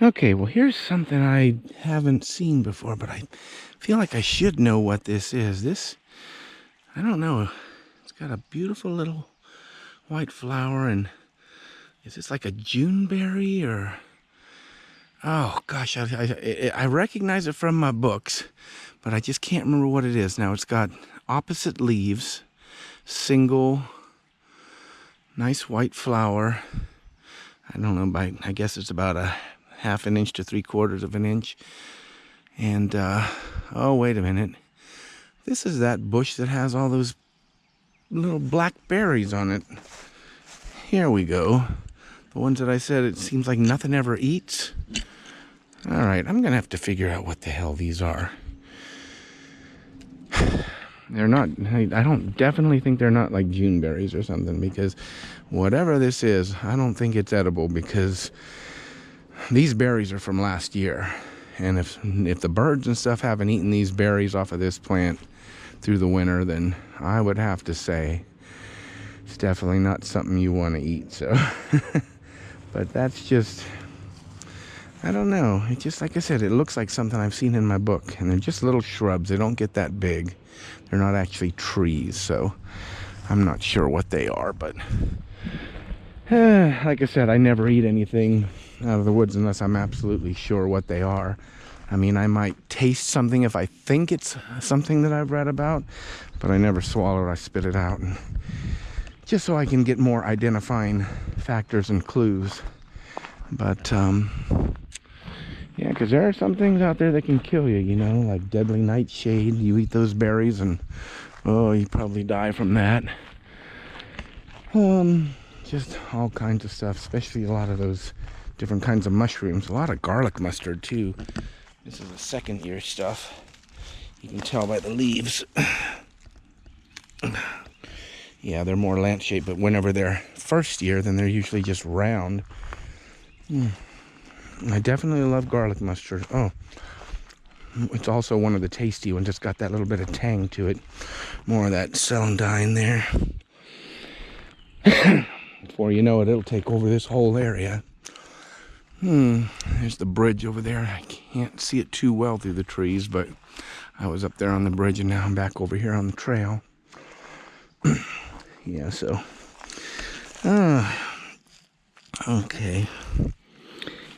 Okay, well, here's something I haven't seen before, but I feel like I should know what this is. I don't know. It's got a beautiful little white flower, and is this like a Juneberry or... Oh, gosh, I recognize it from my books, but I just can't remember what it is. Now, it's got opposite leaves, single, nice white flower. I don't know, I guess it's about a half an inch to 3/4 of an inch. And, oh, wait a minute. This is that bush that has all those little black berries on it. Here we go. The ones that I said it seems like nothing ever eats. All right, I'm going to have to figure out what the hell these are. They're not, I don't definitely think they're not like Juneberries or something, because whatever this is, I don't think it's edible, because these berries are from last year. And if the birds and stuff haven't eaten these berries off of this plant through the winter, then I would have to say it's definitely not something you want to eat. So, but that's just, I don't know. It just, like I said, it looks like something I've seen in my book. And they're just little shrubs. They don't get that big. They're not actually trees. So I'm not sure what they are. But like I said, I never eat anything out of the woods unless I'm absolutely sure what they are. I mean, I might taste something if I think it's something that I've read about, but I never swallow it. I spit it out, and just so I can get more identifying factors and clues. But yeah, because there are some things out there that can kill you, you know, like deadly nightshade. You eat those berries and, oh, you probably die from that. Just all kinds of stuff, especially a lot of those different kinds of mushrooms. A lot of garlic mustard, too. This is the second year stuff. You can tell by the leaves. Yeah, they're more lance-shaped, but whenever they're first year, then they're usually just round. I definitely love garlic mustard. Oh, it's also one of the tasty ones. It's got that little bit of tang to it. More of that celandine there. Before you know it, it'll take over this whole area. There's the bridge over there. I can't see it too well through the trees, but I was up there on the bridge, and now I'm back over here on the trail. Yeah, so okay.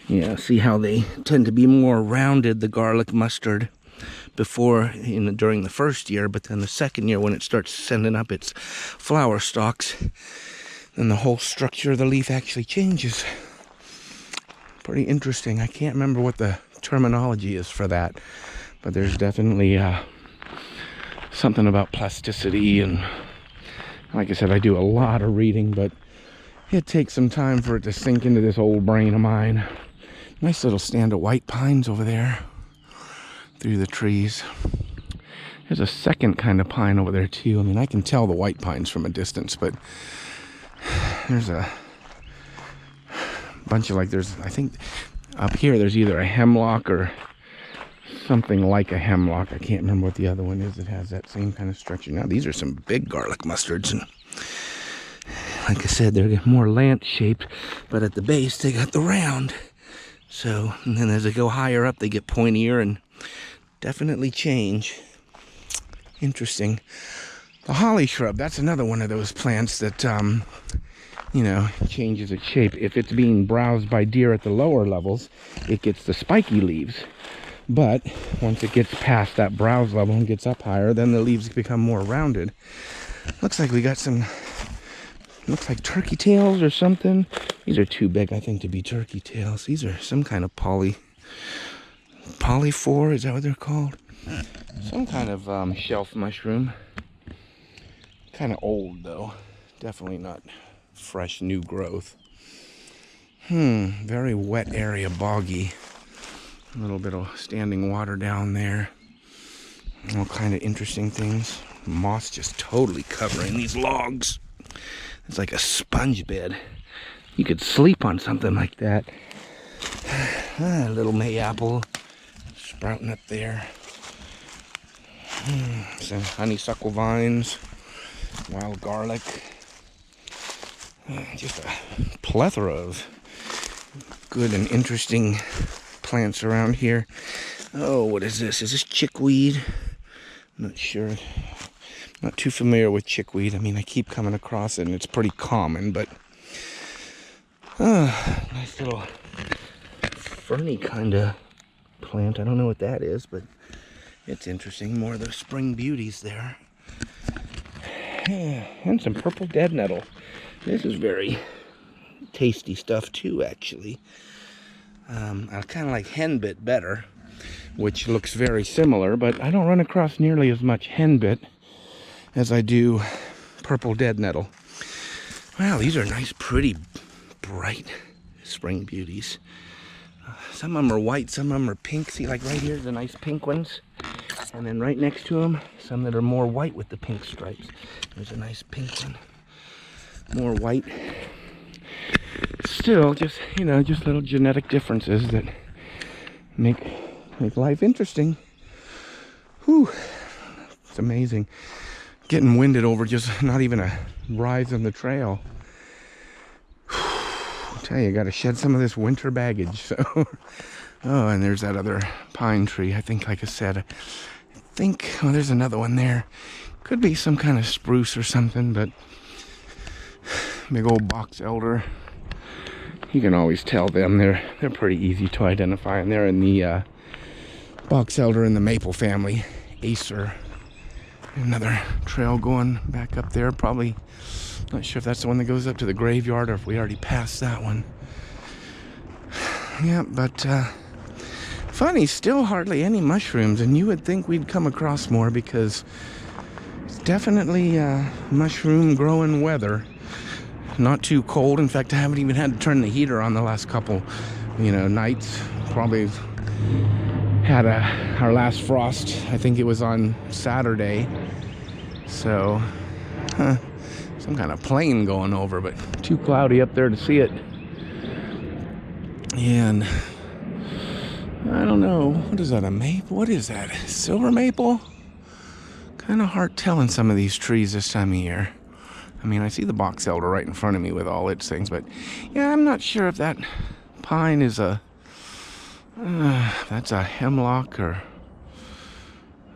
Yeah, see how they tend to be more rounded, the garlic mustard, during the first year, but then the second year, when it starts sending up its flower stalks, then the whole structure of the leaf actually changes. Pretty interesting. I can't remember what the terminology is for that, but there's definitely something about plasticity, and like I said, I do a lot of reading, but it takes some time for it to sink into this old brain of mine. Nice little stand of white pines over there through the trees. There's a second kind of pine over there too. I mean, I can tell the white pines from a distance, but there's a bunch of, I think up here there's either a hemlock or something like a hemlock. I can't remember what the other one is that has that same kind of structure. Now, these are some big garlic mustards, and like I said, they're more lance shaped, but at the base they got the round. So, and then as they go higher up, they get pointier and definitely change. Interesting. The holly shrub, that's another one of those plants that, you know, changes its shape. If it's being browsed by deer at the lower levels, it gets the spiky leaves. But once it gets past that browse level and gets up higher, then the leaves become more rounded. Looks like we got some, looks like turkey tails or something. These are too big, I think, to be turkey tails. These are some kind of polyphore, is that what they're called? Some kind of shelf mushroom. Kind of old, though. Definitely not fresh, new growth. Very wet area, boggy. A little bit of standing water down there. All kind of interesting things. Moss just totally covering these logs. It's like a sponge bed. You could sleep on something like that. A little mayapple sprouting up there. Some honeysuckle vines. Wild garlic. Just a plethora of good and interesting plants around here. Oh, what is this? Is this chickweed? I'm not sure. Not too familiar with chickweed. I mean, I keep coming across it and it's pretty common, but nice little ferny kind of plant. I don't know what that is, but it's interesting. More of those spring beauties there. And some purple dead nettle. This is very tasty stuff too, actually. I kind of like henbit better, which looks very similar, but I don't run across nearly as much henbit as I do purple dead nettle. Wow, these are nice, pretty, bright spring beauties. Some of them are white, some of them are pink. See, like right here, the nice pink ones. And then right next to them, some that are more white with the pink stripes. There's a nice pink one. More white. Still, just, you know, just little genetic differences that make life interesting. Whew. It's amazing. Getting winded over just not even a rise on the trail. I tell you, I got to shed some of this winter baggage. So, oh, and there's that other pine tree. I think, like I said, oh, there's another one there. Could be some kind of spruce or something, but big old box elder. You can always tell them. They're pretty easy to identify, and they're in the box elder in the maple family. Acer. Another trail going back up there. Probably not sure if that's the one that goes up to the graveyard or if we already passed that one. Yeah, but funny, still hardly any mushrooms, and you would think we'd come across more because it's definitely mushroom growing weather. Not too cold. In fact, I haven't even had to turn the heater on the last couple, nights. Probably had our last frost, I think it was on Saturday. So, some kind of plane going over, but too cloudy up there to see it. And I don't know, what is that, a maple? What is that, silver maple? Kind of hard telling some of these trees this time of year. I mean, I see the box elder right in front of me with all its things, but yeah, I'm not sure if that pine is that's a hemlock, or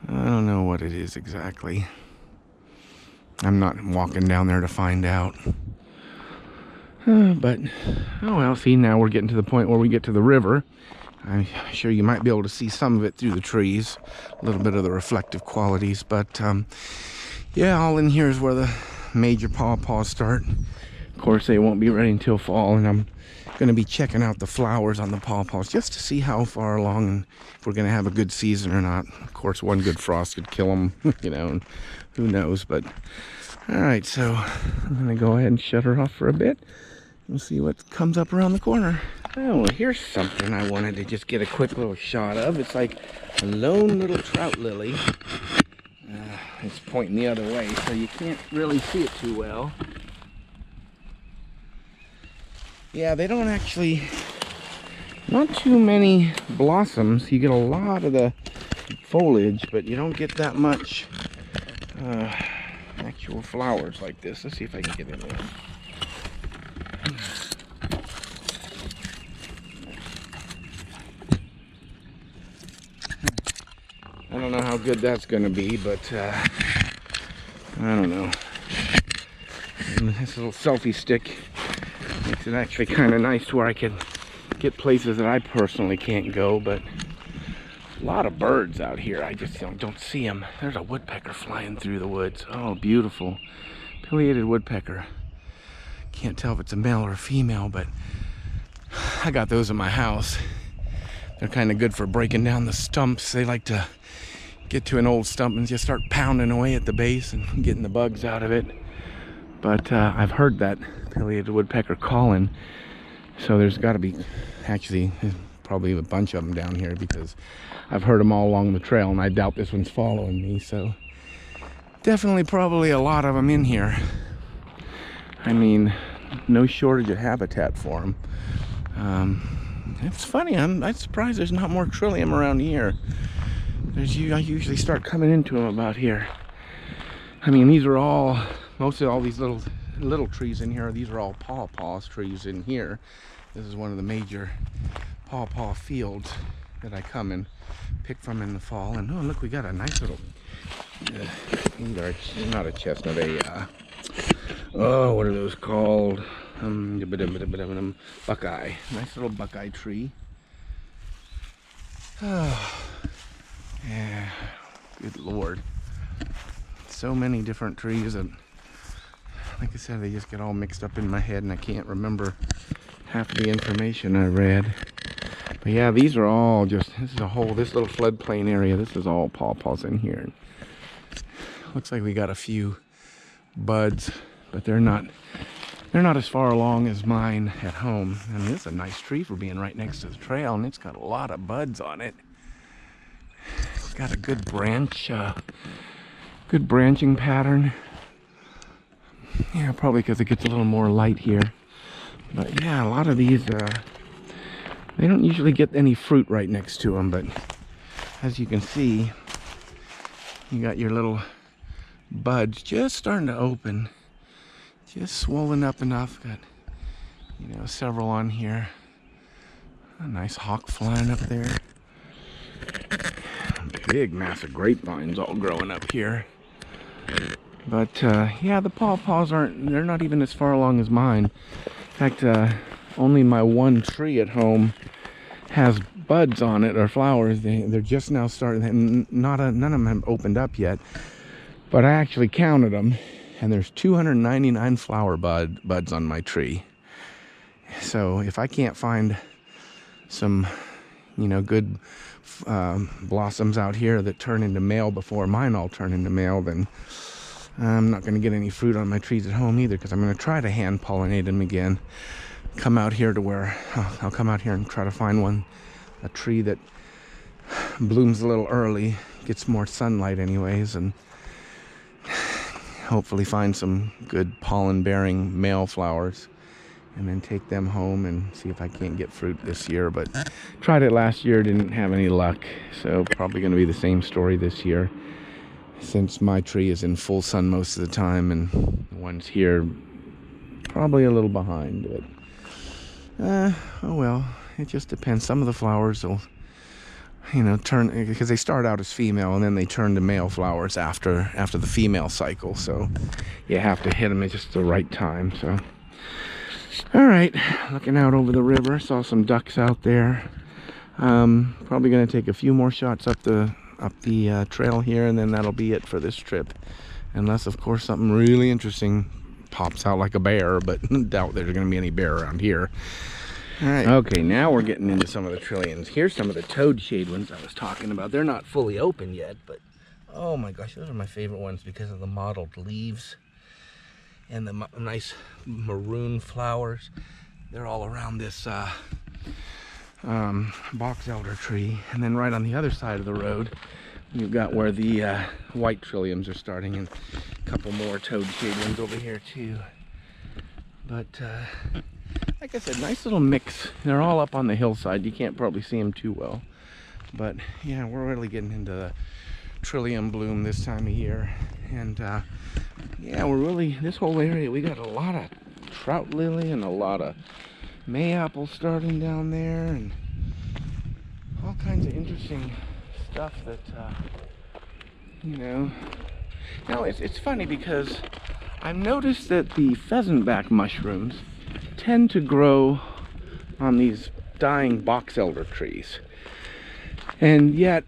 I don't know what it is exactly. I'm not walking down there to find out. But, oh well, see, now we're getting to the point where we get to the river. I'm sure you might be able to see some of it through the trees, a little bit of the reflective qualities, but yeah, all in here is where the major pawpaws start. Of course, they won't be ready until fall, and I'm going to be checking out the flowers on the pawpaws just to see how far along and if we're going to have a good season or not. Of course, one good frost could kill them, and who knows. But all right, so I'm going to go ahead and shut her off for a bit. We'll see what comes up around the corner. Oh, well, here's something I wanted to just get a quick little shot of. It's like a lone little trout lily. It's pointing the other way, so you can't really see it too well. Yeah, they don't actually, not too many blossoms. You get a lot of the foliage, but you don't get that much actual flowers like this. Let's see if I can get in there. I don't know how good that's going to be, but I don't know. And this little selfie stick makes it actually kind of nice to where I can get places that I personally can't go, but a lot of birds out here. I just don't see them. There's a woodpecker flying through the woods. Oh, beautiful. Pileated woodpecker. Can't tell if it's a male or a female, but I got those in my house. They're kind of good for breaking down the stumps. They like to get to an old stump and just start pounding away at the base and getting the bugs out of it. But I've heard that pileated woodpecker calling, so there's got to be actually probably a bunch of them down here because I've heard them all along the trail, and I doubt this one's following me. So definitely probably a lot of them in here. I mean, no shortage of habitat for them. It's funny, I'm surprised there's not more trillium around here. I usually start coming into them about here. I mean, these are most of all these little little trees in here. These are all pawpaw trees in here. This is one of the major pawpaw fields that I come and pick from in the fall. And oh, look, we got a nice little, not a chestnut, oh, what are those called? Buckeye. Nice little buckeye tree. Oh, yeah, good Lord. So many different trees, and like I said, they just get all mixed up in my head and I can't remember half the information I read. But yeah, these are all just, this little floodplain area, this is all pawpaws in here. Looks like we got a few buds, but they're not as far along as mine at home. I mean, this is a nice tree for being right next to the trail, and it's got a lot of buds on it. It's got a good branch, good branching pattern. Yeah, probably because it gets a little more light here. But yeah, a lot of these, they don't usually get any fruit right next to them, but as you can see, you got your little buds just starting to open, just swollen up enough. Got, you know, several on here. A nice hawk flying up there. Big massive grapevines all growing up here. But yeah, the pawpaws they're not even as far along as mine. In fact, only my one tree at home has buds on it, or flowers. They're just now starting, and none of them have opened up yet. But I actually counted them, and there's 299 flower buds on my tree. So if I can't find some, you know, good blossoms out here that turn into male before mine all turn into male, then I'm not going to get any fruit on my trees at home either, because I'm going to try to hand pollinate them again. Come out here to where I'll come out here and try to find a tree that blooms a little early, gets more sunlight anyways, and hopefully find some good pollen bearing male flowers, and then take them home and see if I can't get fruit this year. But tried it last year, didn't have any luck, so probably going to be the same story this year, since my tree is in full sun most of the time and the ones here probably a little behind. But oh well, it just depends. Some of the flowers will, you know, turn, because they start out as female and then they turn to male flowers after the female cycle, so you have to hit them at just the right time. So all right, looking out over the river, saw some ducks out there. Probably going to take a few more shots up the trail here, and then that'll be it for this trip, unless of course something really interesting pops out like a bear, but doubt there's going to be any bear around here. All right, okay, now we're getting into some of the trilliums. Here's some of the toad shade ones I was talking about. They're not fully open yet, but oh my gosh, those are my favorite ones because of the mottled leaves and the nice maroon flowers. They're all around this box elder tree, and then right on the other side of the road you've got where the white trilliums are starting, and a couple more toad shade ones over here too. But like I said, nice little mix. They're all up on the hillside, you can't probably see them too well, but yeah, we're really getting into the trillium bloom this time of year. And yeah, we're really, this whole area, we got a lot of trout lily and a lot of mayapple starting down there, and all kinds of interesting stuff that you know. Now it's funny because I've noticed that the pheasantback mushrooms tend to grow on these dying box elder trees, and yet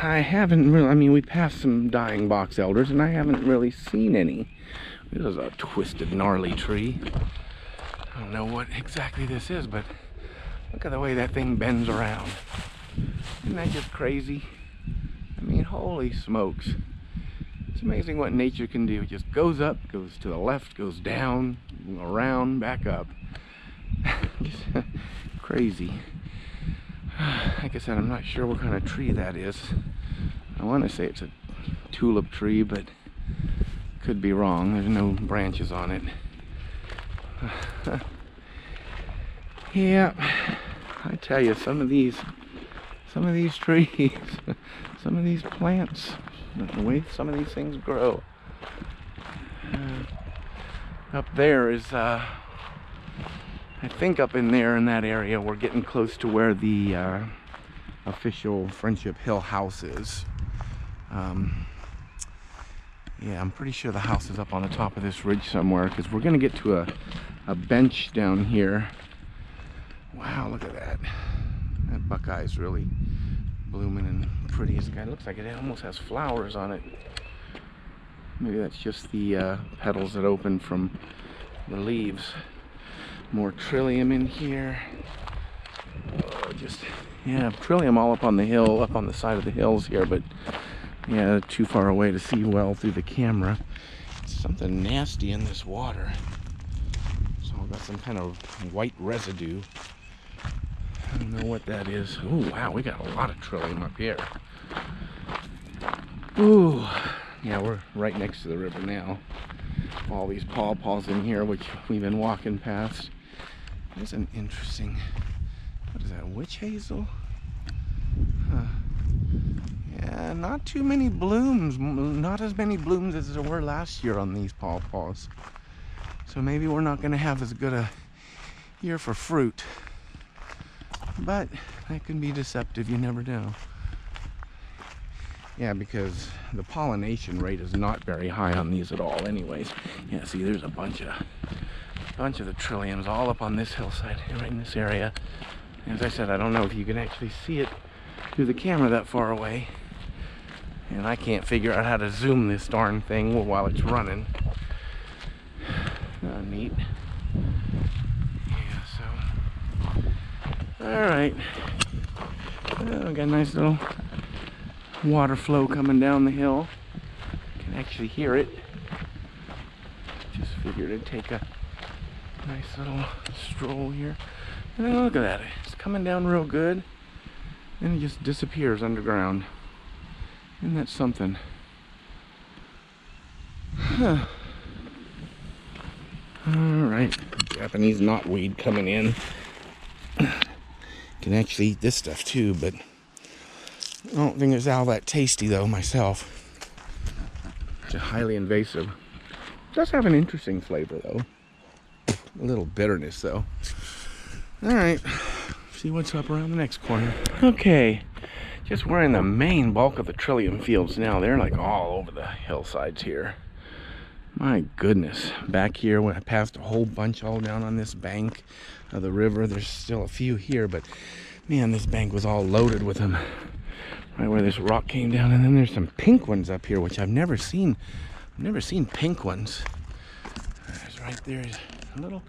I haven't really, I mean, we passed some dying box elders and I haven't really seen any. This is a twisted, gnarly tree. I don't know what exactly this is, but look at the way that thing bends around. Isn't that just crazy? I mean, holy smokes. It's amazing what nature can do. It just goes up, goes to the left, goes down, around, back up. Just crazy. Like I said, I'm not sure what kind of tree that is. I want to say it's a tulip tree, but could be wrong. There's no branches on it. Yeah, I tell you, some of these trees, some of these plants, the way some of these things grow. Up there is, I think up in there in that area, we're getting close to where the official Friendship Hill house is. Yeah, I'm pretty sure the house is up on the top of this ridge somewhere, because we're going to get to a bench down here. Wow, look at that. That buckeye's really blooming and pretty. This guy looks like it almost has flowers on it. Maybe that's just the petals that open from the leaves. More trillium in here. Oh, yeah, trillium all up on the hill, up on the side of the hills here, but yeah, too far away to see well through the camera. Something nasty in this water. So I've got some kind of white residue. I don't know what that is. Oh wow, we got a lot of trillium up here. Ooh, yeah, we're right next to the river now. All these pawpaws in here, which we've been walking past. There's an interesting, what is that, witch hazel? Huh. Yeah, not too many blooms, not as many blooms as there were last year on these pawpaws. So maybe we're not going to have as good a year for fruit. But that can be deceptive, you never know. Yeah, because the pollination rate is not very high on these at all anyways. Yeah, see, there's a bunch of the trilliums all up on this hillside, right in this area. As I said, I don't know if you can actually see it through the camera that far away. And I can't figure out how to zoom this darn thing while it's running. Neat. Yeah, so... Alright. Oh, we got a nice little water flow coming down the hill. You can actually hear it. Just figured it'd take a nice little stroll here. And then look at that. It's coming down real good. And it just disappears underground. Isn't that something? Huh. Alright. Japanese knotweed coming in. Can actually eat this stuff too, but I don't think it's all that tasty though myself. It's highly invasive. It does have an interesting flavor though. A little bitterness though. Alright. See what's up around the next corner. Okay. Just we're in the main bulk of the trillium fields now. They're like all over the hillsides here. My goodness. Back here, when I passed a whole bunch all down on this bank of the river. There's still a few here, but man, this bank was all loaded with them. Right where this rock came down. And then there's some pink ones up here, which I've never seen. I've never seen pink ones. There's right there a little,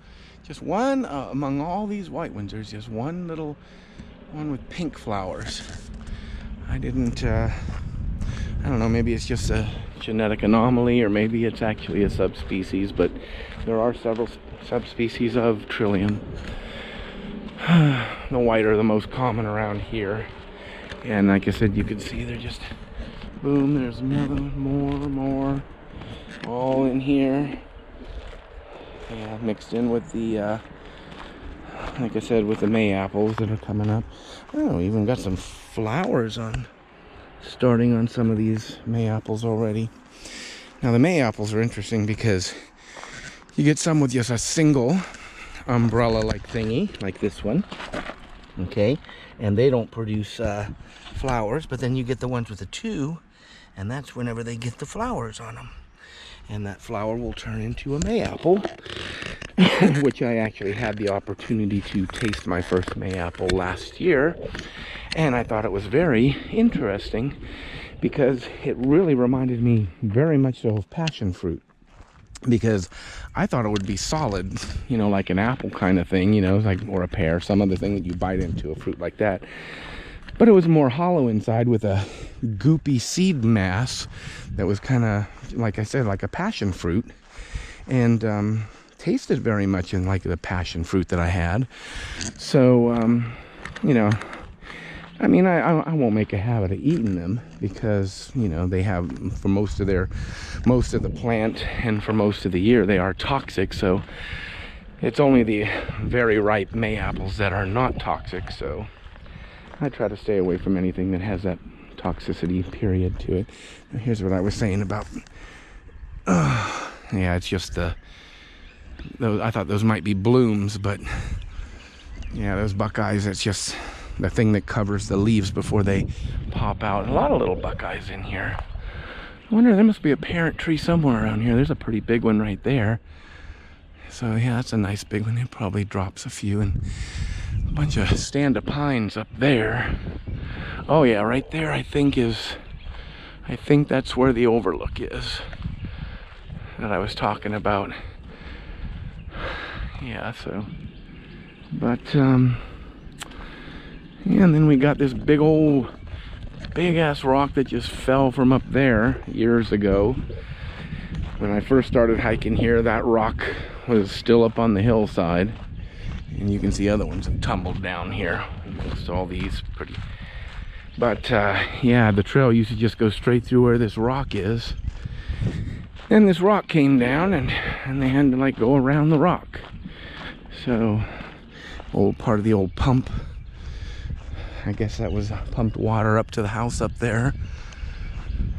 just one among all these white ones. There's just one little one with pink flowers. I didn't, I don't know, maybe it's just a genetic anomaly, or maybe it's actually a subspecies, but there are several subspecies of trillium. The white are the most common around here. And like I said, you can see they're just, boom, there's another more, all in here. Yeah, mixed in with the, like I said, with the May apples that are coming up. Oh, even got some flowers starting on some of these May apples already. Now the May apples are interesting because you get some with just a single umbrella-like thingy, like this one, okay, and they don't produce flowers, but then you get the ones with the two, and that's whenever they get the flowers on them, and that flower will turn into a May apple. Which I actually had the opportunity to taste my first May apple last year, and I thought it was very interesting because it really reminded me very much so of passion fruit, because I thought it would be solid, you know, like an apple kind of thing, you know, like, or a pear, some other thing that you bite into, a fruit like that. But it was more hollow inside with a goopy seed mass that was kind of, like I said, like a passion fruit, and tasted very much in like the passion fruit that I had. So, you know, I mean, I won't make a habit of eating them because, you know, they have, for most of the plant and for most of the year, they are toxic. So it's only the very ripe May apples that are not toxic. So I try to stay away from anything that has that toxicity period to it. Now, here's what I was saying about, yeah, it's just the I thought those might be blooms, but yeah, those buckeyes, it's just the thing that covers the leaves before they pop out. A lot of little buckeyes in here. I wonder, there must be a parent tree somewhere around here. There's a pretty big one right there. So yeah, that's a nice big one. It probably drops a few, and a bunch of stand of pines up there. Oh yeah, right there I think that's where the overlook is that I was talking about. Yeah, so, but yeah, and then we got this big ass rock that just fell from up there years ago. When I first started hiking here, that rock was still up on the hillside, and you can see other ones have tumbled down here. Most all these pretty, but yeah, the trail used to just go straight through where this rock is, and this rock came down, and they had to like go around the rock. So, old part of the old pump. I guess that was pumped water up to the house up there,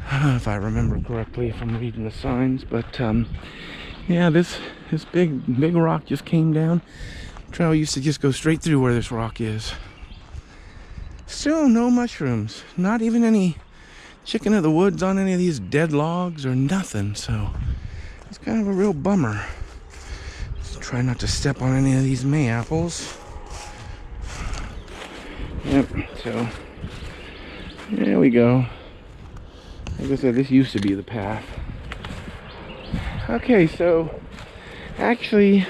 if I remember correctly from reading the signs. But yeah, this big rock just came down. Trail used to just go straight through where this rock is. Still no mushrooms, not even any chicken of the woods on any of these dead logs or nothing. So it's kind of a real bummer. Just try not to step on any of these May-apples. Yep, so there we go. Like I said, this used to be the path. Okay, so actually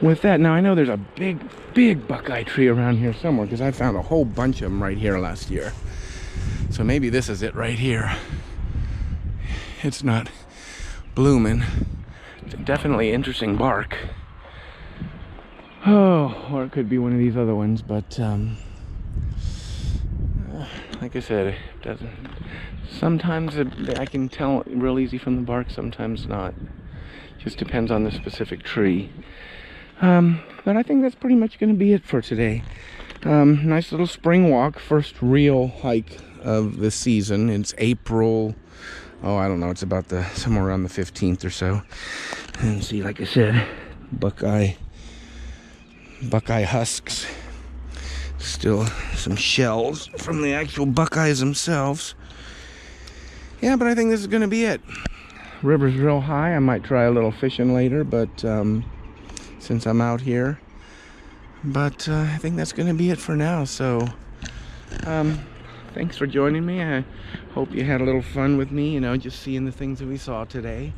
with that, now I know there's a big buckeye tree around here somewhere, because I found a whole bunch of them right here last year. So maybe this is it right here. It's not blooming. It's definitely interesting bark. Oh, or it could be one of these other ones, but like I said, it doesn't. Sometimes I can tell real easy from the bark, sometimes not. Just depends on the specific tree. But I think that's pretty much going to be it for today. Nice little spring walk, first real hike of the season. It's April. Oh, I don't know. It's about somewhere around the 15th or so. And see, like I said, buckeye husks. Still some shells from the actual buckeyes themselves. Yeah, but I think this is going to be it. River's real high. I might try a little fishing later, but since I'm out here. But I think that's going to be it for now. So thanks for joining me. I hope you had a little fun with me, just seeing the things that we saw today.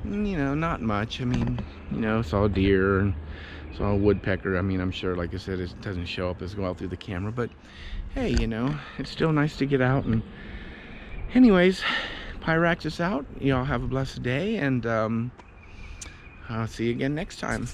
Not much. I mean, saw deer and saw a woodpecker. I mean, I'm sure, like I said, it doesn't show up as well through the camera, but hey, it's still nice to get out. And anyways, Pyrax is out. Y'all have a blessed day, and I'll see you again next time.